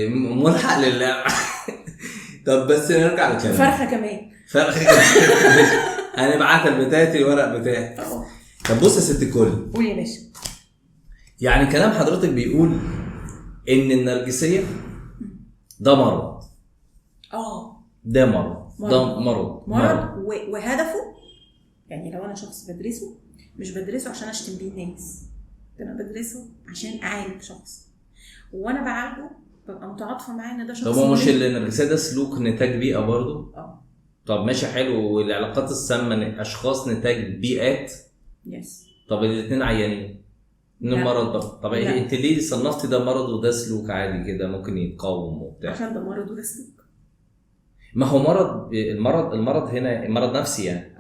ملحق لله. طب بس نرجع لكلام فرخه كمان هنبعت البتاعتي الورق بتاعي. طب بص يا ست الكل، قول يا باشا. يعني كلام حضرتك بيقول ان النرجسيه ده مرض. ده مرض وهدفه يعني لو انا شخص بدرسه مش بدرسه عشان اشتم بيه الناس، انا بدرسه عشان اعالج شخص، وانا بعالجه ببقى متعاطفه معاه ان ده شخص. طب مش النرجسيه ده سلوك نتاج بيئه برضه؟ طب ماشي حلو. والعلاقات السامه اشخاص نتاج بيئات. يس. طب الاثنين عيانين من المرض. طب انت ليه صنفتي ده مرض وده سلوك عادي كده ممكن يتقاوم وبتاع؟ عشان ده مرض وده سلوك. ما هو المرض هنا مرض نفسي يعني.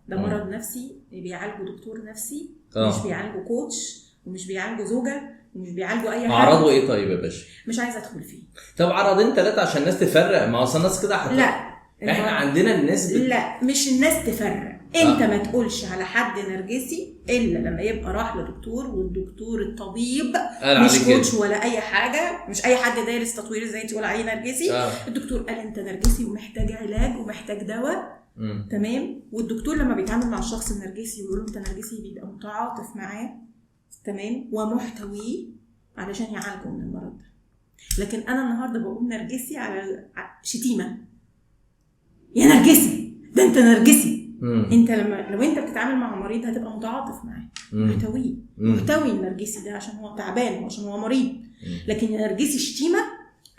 ده مرض نفسي بيعالجه دكتور نفسي. مش بيعالجه كوتش ومش بيعالجه زوجة ومش بيعالجه اي حاجه. اعراضه ايه طيب يا باشا؟ مش عايزه ادخل فيه. طب عرضين 3 عشان الناس تفرق. ما هو الناس كده لا احنا عندنا الناس لا مش الناس تفرق. انت ما تقولش على حد نرجسي الا لما يبقى راح لدكتور، والدكتور الطبيب مش كوتش ولا اي حاجه، مش اي حد دارس تطوير ازاي تقول عليه نرجسي. الدكتور قال انت نرجسي ومحتاج علاج ومحتاج دواء. تمام. والدكتور لما بيتعامل مع الشخص النرجسي ويقول له انت نرجسي بيبقى متعاطف معاه. تمام. ومحتويه علشان يعالجه من المرض ده. لكن انا النهارده بقول نرجسي على شتيمه، يا نرجسي ده انت نرجسي. انت لو انت بتتعامل مع مريض هتبقى متعاطف معاه، محتوي النرجسي ده عشان هو تعبان وعشان هو مريض. لكن النرجسي شتيمه،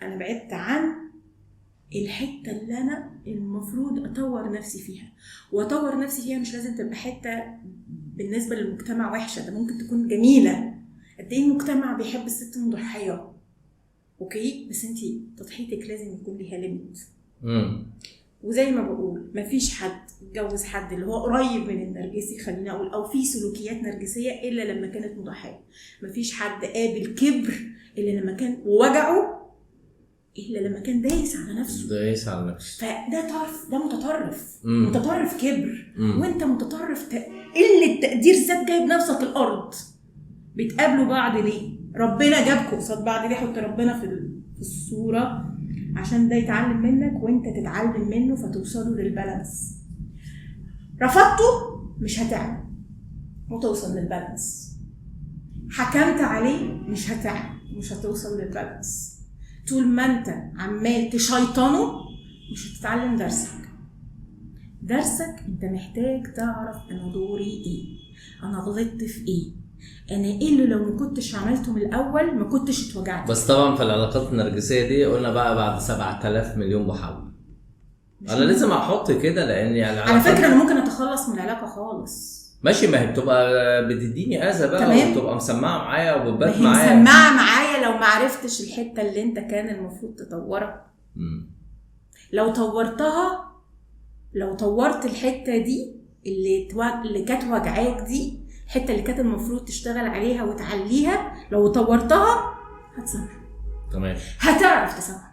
انا بعدت عن الحته اللي انا المفروض اطور نفسي فيها. واطور نفسي فيها مش لازم تبقى حته بالنسبه للمجتمع وحشه، ده ممكن تكون جميله. قد ايه المجتمع بيحب الست المضحيه، اوكي، بس انت تضحيتك لازم يكون ليها ليميت. وزي ما بقول مفيش حد اتجوز حد اللي هو قريب من النرجسي، خلينا اقول، او في سلوكيات نرجسيه الا لما كانت مضحيه. مفيش حد قابل كبر الا لما كان ووجعه الا لما كان دايس على نفسه. فده طرف، ده متطرف كبر. وانت متطرف قله تقدير ذات، جايب نفسك الارض. بتقابلوا بعض ليه؟ ربنا جابكم قصاد بعض ليه؟ حط ربنا في الصوره عشان ده يتعلم منك وانت تتعلم منه، فتوصلوا للبالانس. رفضته مش هتعلم وتوصل للبالانس. حكمت عليه مش هتوصل للبالانس. طول ما انت عمال تشيطنه مش هتتعلم درسك. انت محتاج تعرف انا دوري ايه، انا غلطت في ايه، انا ايه اللي لو ما كنتش عملته من الاول ما كنتش اتوجعت. بس طبعا في العلاقات النرجسيه دي قلنا بقى بعد 7000 مليون محاولة انا لازم احط كده، لان يعني على فكره انا ممكن اتخلص من العلاقه خالص. ماشي، ما هي بتبقى بتديني اذى بقى وبتبقى مسمعه معايا وبتبات معايا. مسمعه معايا لو ما عرفتش الحته اللي انت كان المفروض تطورها. لو طورت الحته دي اللي كانت وجعاك دي، الحته اللي كانت المفروض تشتغل عليها وتعليها، لو طورتها هتصبر. تمام. هتعرف تصبر.